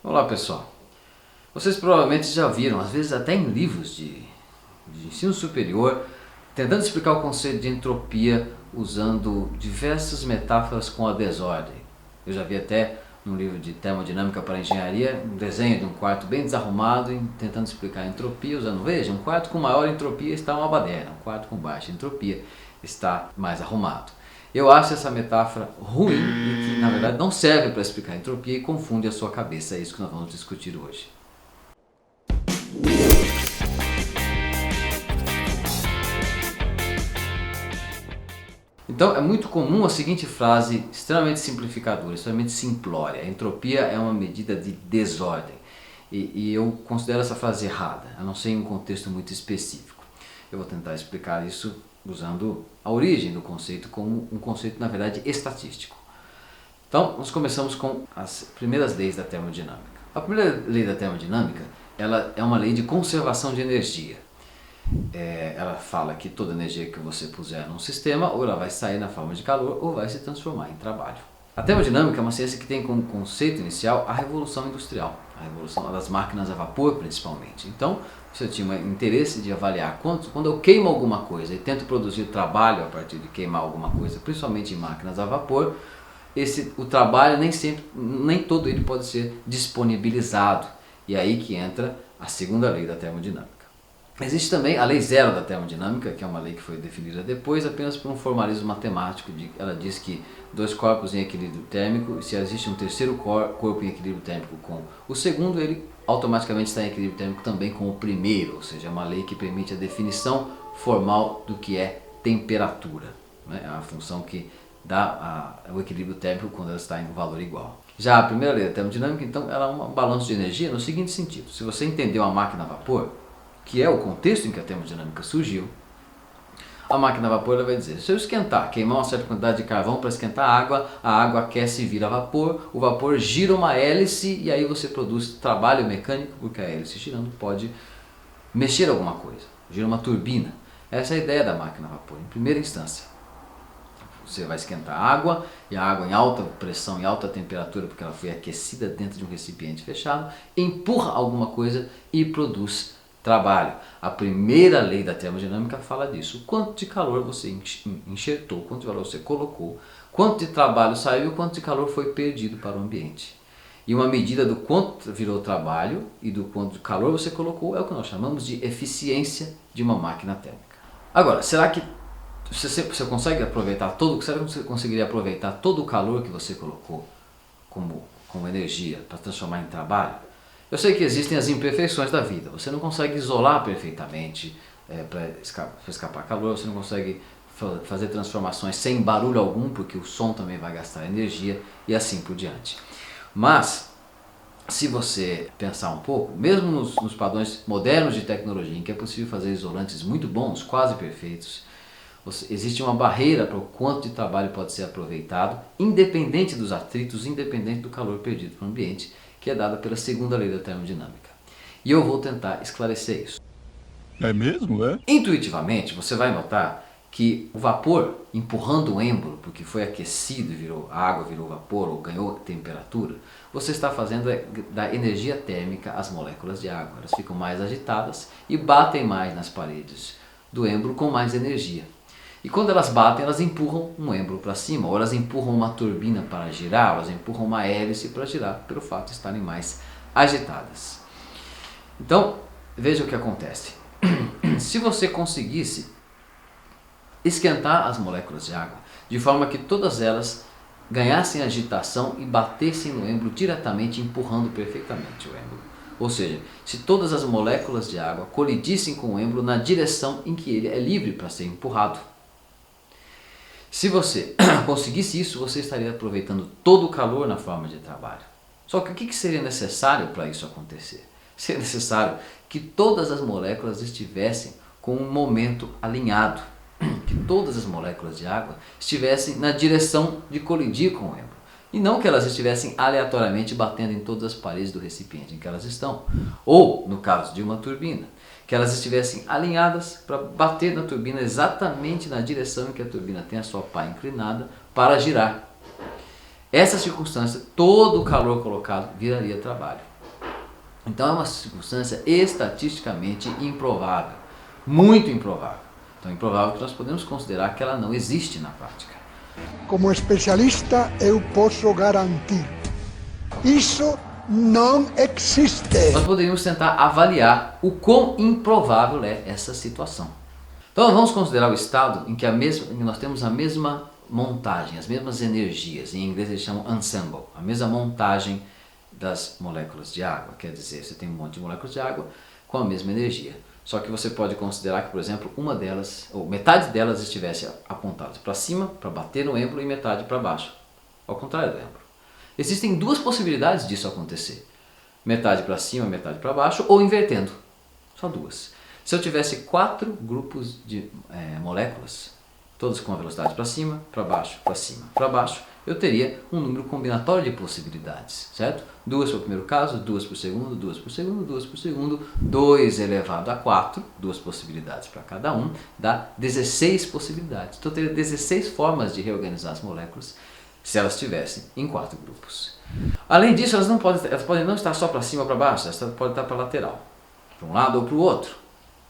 Olá pessoal, vocês provavelmente já viram, às vezes até em livros de ensino superior, tentando explicar o conceito de entropia usando diversas metáforas com a desordem. Eu já vi até num livro de termodinâmica para engenharia um desenho de um quarto bem desarrumado tentando explicar a entropia usando, veja, um quarto com maior entropia está uma baderna, um quarto com baixa entropia está mais arrumado. Eu acho essa metáfora ruim e que na verdade não serve para explicar a entropia e confunde a sua cabeça. É isso que nós vamos discutir hoje. Então é muito comum a seguinte frase extremamente simplificadora, extremamente simplória: a entropia é uma medida de desordem. E eu considero essa frase errada, a não ser em um contexto muito específico. Eu vou tentar explicar isso usando a origem do conceito como um conceito, na verdade, estatístico. Então, nós começamos com as primeiras leis da termodinâmica. A primeira lei da termodinâmica, ela é uma lei de conservação de energia. Ela fala que toda energia que você puser num sistema, ou ela vai sair na forma de calor, ou vai se transformar em trabalho. A termodinâmica é uma ciência que tem como conceito inicial a revolução industrial, a revolução das máquinas a vapor principalmente. Então, você tinha interesse de avaliar quando eu queimo alguma coisa e tento produzir trabalho a partir de queimar alguma coisa, principalmente em máquinas a vapor, o trabalho nem todo ele pode ser disponibilizado. E é aí que entra a segunda lei da termodinâmica. Existe também a lei zero da termodinâmica, que é uma lei que foi definida depois apenas por um formalismo matemático. Ela diz que dois corpos em equilíbrio térmico, se existe um terceiro corpo em equilíbrio térmico com o segundo, ele automaticamente está em equilíbrio térmico também com o primeiro, ou seja, é uma lei que permite a definição formal do que é temperatura. É uma função que dá o equilíbrio térmico quando ela está em um valor igual. Já a primeira lei da termodinâmica, então, ela é um balanço de energia no seguinte sentido: se você entender uma máquina a vapor, que é o contexto em que a termodinâmica surgiu, a máquina a vapor ela vai dizer, se eu esquentar, queimar uma certa quantidade de carvão para esquentar a água aquece e vira vapor, o vapor gira uma hélice e aí você produz trabalho mecânico, porque a hélice girando pode mexer alguma coisa, gira uma turbina. Essa é a ideia da máquina a vapor, em primeira instância. Você vai esquentar a água, e a água em alta pressão, em alta temperatura, porque ela foi aquecida dentro de um recipiente fechado, empurra alguma coisa e produz trabalho. A primeira lei da termodinâmica fala disso: quanto de calor você enxertou, quanto de valor você colocou, quanto de trabalho saiu, quanto de calor foi perdido para o ambiente. E uma medida do quanto virou trabalho e do quanto de calor você colocou é o que nós chamamos de eficiência de uma máquina térmica. Agora, será que você consegue aproveitar será que você conseguiria aproveitar todo o calor que você colocou como energia para transformar em trabalho? Eu sei que existem as imperfeições da vida, você não consegue isolar perfeitamente para escapar calor, você não consegue fazer transformações sem barulho algum, porque o som também vai gastar energia e assim por diante. Mas, se você pensar um pouco, mesmo nos padrões modernos de tecnologia, em que é possível fazer isolantes muito bons, quase perfeitos, existe uma barreira para o quanto de trabalho pode ser aproveitado, independente dos atritos, independente do calor perdido para o ambiente, que é dada pela segunda lei da termodinâmica. E eu vou tentar esclarecer isso. É mesmo, é? Intuitivamente, você vai notar que o vapor empurrando o êmbolo, porque foi aquecido e a água virou vapor ou ganhou temperatura, você está fazendo da energia térmica as moléculas de água. Elas ficam mais agitadas e batem mais nas paredes do êmbolo com mais energia. E quando elas batem, elas empurram um êmbolo para cima, ou elas empurram uma turbina para girar, ou elas empurram uma hélice para girar, pelo fato de estarem mais agitadas. Então, veja o que acontece. Se você conseguisse esquentar as moléculas de água, de forma que todas elas ganhassem agitação e batessem no êmbolo diretamente, empurrando perfeitamente o êmbolo. Ou seja, se todas as moléculas de água colidissem com o êmbolo na direção em que ele é livre para ser empurrado. Se você conseguisse isso, você estaria aproveitando todo o calor na forma de trabalho. Só que o que seria necessário para isso acontecer? Seria necessário que todas as moléculas estivessem com um momento alinhado, que todas as moléculas de água estivessem na direção de colidir com o êmbolo, e não que elas estivessem aleatoriamente batendo em todas as paredes do recipiente em que elas estão, ou, no caso de uma turbina, que elas estivessem alinhadas para bater na turbina exatamente na direção em que a turbina tem a sua pá inclinada para girar. essa circunstância, todo o calor colocado viraria trabalho. Então é uma circunstância estatisticamente improvável, muito improvável. Tão improvável que nós podemos considerar que ela não existe na prática. Como especialista, eu posso garantir: isso não existe. Nós poderíamos tentar avaliar o quão improvável é essa situação. Então vamos considerar o estado em que nós temos a mesma montagem, as mesmas energias. Em inglês eles chamam ensemble, a mesma montagem das moléculas de água. Quer dizer, você tem um monte de moléculas de água com a mesma energia. Só que você pode considerar que, por exemplo, uma delas, ou metade delas estivesse apontada para cima, para bater no êmbolo, e metade para baixo, ao contrário do êmbolo. Existem duas possibilidades disso acontecer. Metade para cima, metade para baixo, ou invertendo. Só duas. Se eu tivesse 4 grupos de moléculas, todas com a velocidade para cima, para baixo, para baixo, eu teria um número combinatório de possibilidades, certo? 2 para o primeiro caso, 2 para o segundo, 2 para o segundo, 2 para o segundo, 2 elevado a 4, 2 possibilidades para cada um, dá 16 possibilidades. Então eu teria 16 formas de reorganizar as moléculas se elas estivessem em 4 grupos. Além disso, elas podem não estar só para cima ou para baixo, elas podem estar para a lateral, para um lado ou para o outro.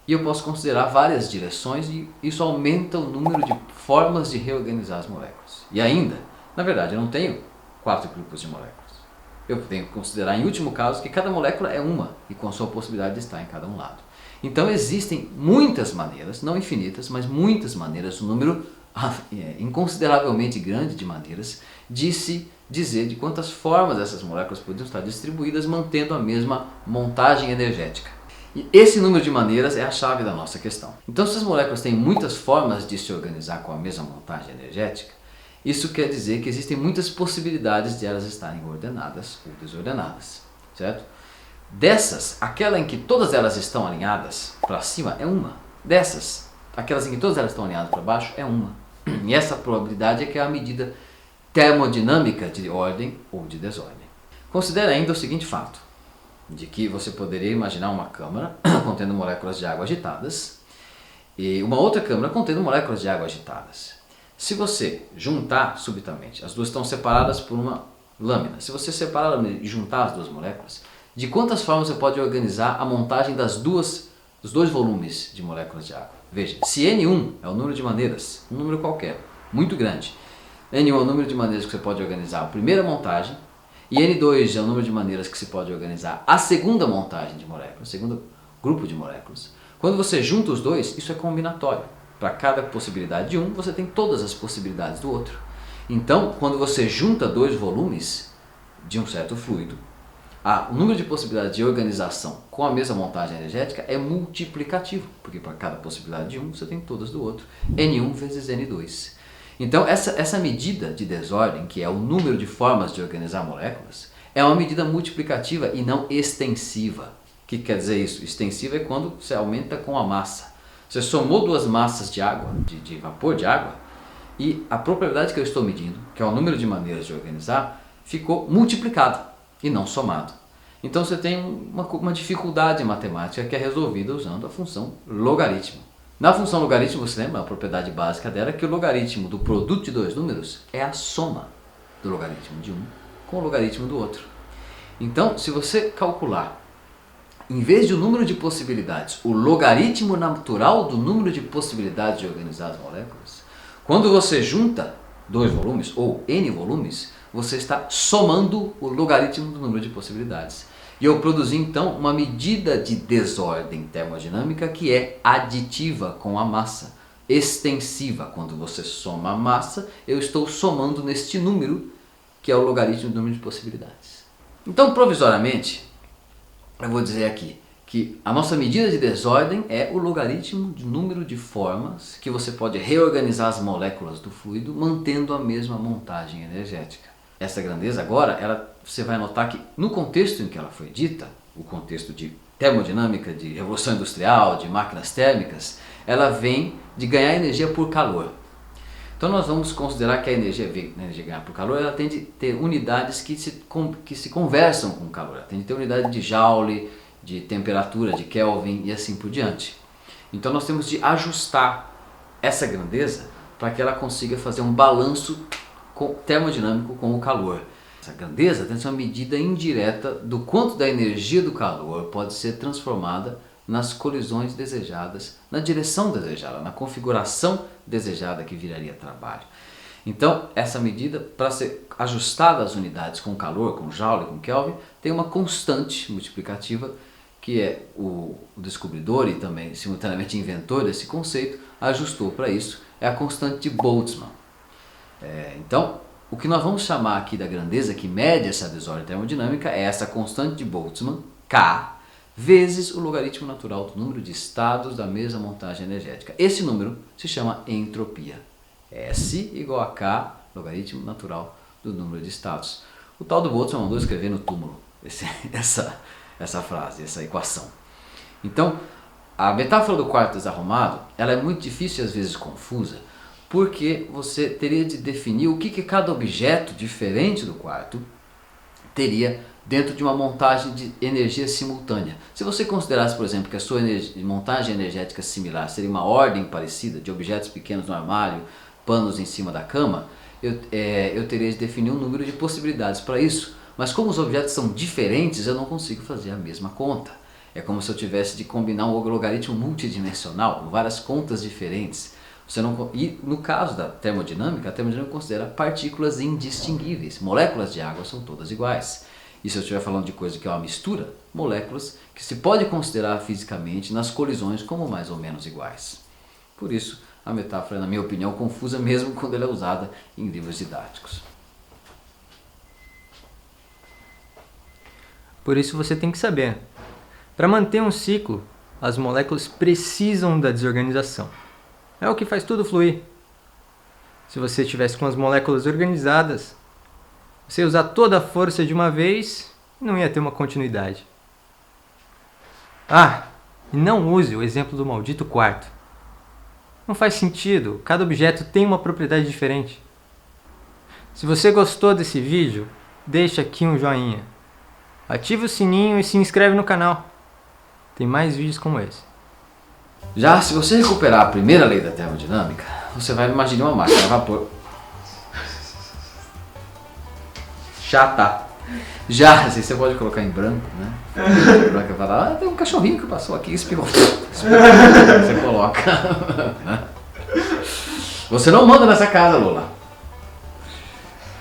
E eu posso considerar várias direções e isso aumenta o número de formas de reorganizar as moléculas. E ainda, na verdade, eu não tenho 4 grupos de moléculas. Eu tenho que considerar, em último caso, que cada molécula é uma e com a sua possibilidade de estar em cada um lado. Então existem muitas maneiras, não infinitas, mas muitas maneiras, um número inconsideravelmente grande de maneiras, de se dizer de quantas formas essas moléculas poderiam estar distribuídas mantendo a mesma montagem energética. E esse número de maneiras é a chave da nossa questão. Então, se as moléculas têm muitas formas de se organizar com a mesma montagem energética, isso quer dizer que existem muitas possibilidades de elas estarem ordenadas ou desordenadas, certo? Dessas, aquela em que todas elas estão alinhadas para cima é uma. Dessas, aquelas em que todas elas estão alinhadas para baixo é uma. E essa probabilidade é que é a medida termodinâmica de ordem ou de desordem. Considere ainda o seguinte fato, de que você poderia imaginar uma câmara contendo moléculas de água agitadas e uma outra câmara contendo moléculas de água agitadas. Se você juntar subitamente, as duas estão separadas por uma lâmina, se você separar a lâmina e juntar as duas moléculas, de quantas formas você pode organizar a montagem dos dois volumes de moléculas de água? Veja, se N1 é o número de maneiras, um número qualquer, muito grande, N1 é o número de maneiras que você pode organizar a primeira montagem, e N2 é o número de maneiras que se pode organizar a segunda montagem de moléculas, o segundo grupo de moléculas. Quando você junta os dois, isso é combinatório. Para cada possibilidade de um, você tem todas as possibilidades do outro. Então, quando você junta dois volumes de um certo fluido, o número de possibilidades de organização com a mesma montagem energética é multiplicativo, porque para cada possibilidade de um, você tem todas do outro. N1 vezes N2. Então, essa medida de desordem, que é o número de formas de organizar moléculas, é uma medida multiplicativa e não extensiva. O que quer dizer isso? Extensiva é quando você aumenta com a massa. Você somou duas massas de água, de vapor de água, e a probabilidade que eu estou medindo, que é o número de maneiras de organizar, ficou multiplicado e não somado. Então você tem uma dificuldade matemática que é resolvida usando a função logaritmo. Na função logaritmo, você lembra a propriedade básica dela, que o logaritmo do produto de dois números é a soma do logaritmo de um com o logaritmo do outro. Então, se você calcular, em vez de o número de possibilidades, o logaritmo natural do número de possibilidades de organizar as moléculas, quando você junta dois volumes, ou n volumes, você está somando o logaritmo do número de possibilidades. E eu produzi então uma medida de desordem termodinâmica que é aditiva com a massa, extensiva. Quando você soma a massa, eu estou somando neste número, que é o logaritmo do número de possibilidades. Então, provisoriamente, eu vou dizer aqui que a nossa medida de desordem é o logaritmo do número de formas que você pode reorganizar as moléculas do fluido mantendo a mesma montagem energética. Essa grandeza agora, você vai notar que no contexto em que ela foi dita, o contexto de termodinâmica, de revolução industrial, de máquinas térmicas, ela vem de ganhar energia por calor. Então nós vamos considerar que a energia ganhar por calor, ela tem de ter unidades que se conversam com o calor. Ela tem de ter unidade de Joule, de temperatura, de Kelvin e assim por diante. Então nós temos de ajustar essa grandeza para que ela consiga fazer um balanço termodinâmico com o calor. Essa grandeza tem uma medida indireta do quanto da energia do calor pode ser transformada nas colisões desejadas, na direção desejada, na configuração desejada que viraria trabalho. Então, essa medida, para ser ajustada às unidades com calor, com Joule, com Kelvin, tem uma constante multiplicativa, que é o descobridor e também simultaneamente inventor desse conceito, ajustou para isso, é a constante de Boltzmann. Então, o que nós vamos chamar aqui da grandeza que mede essa desordem termodinâmica é essa constante de Boltzmann, K, vezes o logaritmo natural do número de estados da mesma montagem energética. Esse número se chama entropia. S igual a K, logaritmo natural do número de estados. O tal do Boltzmann mandou escrever no túmulo essa frase, essa equação. Então, a metáfora do quarto desarrumado, ela é muito difícil e às vezes confusa, porque você teria de definir o que cada objeto diferente do quarto teria dentro de uma montagem de energia simultânea. Se você considerasse, por exemplo, que a sua montagem energética similar seria uma ordem parecida de objetos pequenos no armário, panos em cima da cama, eu teria de definir um número de possibilidades para isso. Mas como os objetos são diferentes, eu não consigo fazer a mesma conta. É como se eu tivesse de combinar um logaritmo multidimensional, com várias contas diferentes. E no caso da termodinâmica, a termodinâmica considera partículas indistinguíveis. Moléculas de água são todas iguais. E se eu estiver falando de coisa que é uma mistura, moléculas que se pode considerar fisicamente nas colisões como mais ou menos iguais. Por isso, a metáfora é, na minha opinião, confusa mesmo quando ela é usada em livros didáticos. Por isso você tem que saber. Para manter um ciclo, as moléculas precisam da desorganização. É o que faz tudo fluir. Se você estivesse com as moléculas organizadas, você ia usar toda a força de uma vez e não ia ter uma continuidade. E não use o exemplo do maldito quarto. Não faz sentido, cada objeto tem uma propriedade diferente. Se você gostou desse vídeo, deixa aqui um joinha. Ativa o sininho e se inscreve no canal. Tem mais vídeos como esse. Já se você recuperar a primeira lei da termodinâmica, você vai imaginar uma máquina a vapor. Chata. Já, assim, você pode colocar em branco, né? Branco falar, tem um cachorrinho que passou aqui e espirrou. Você coloca. Você não manda nessa casa, Lola.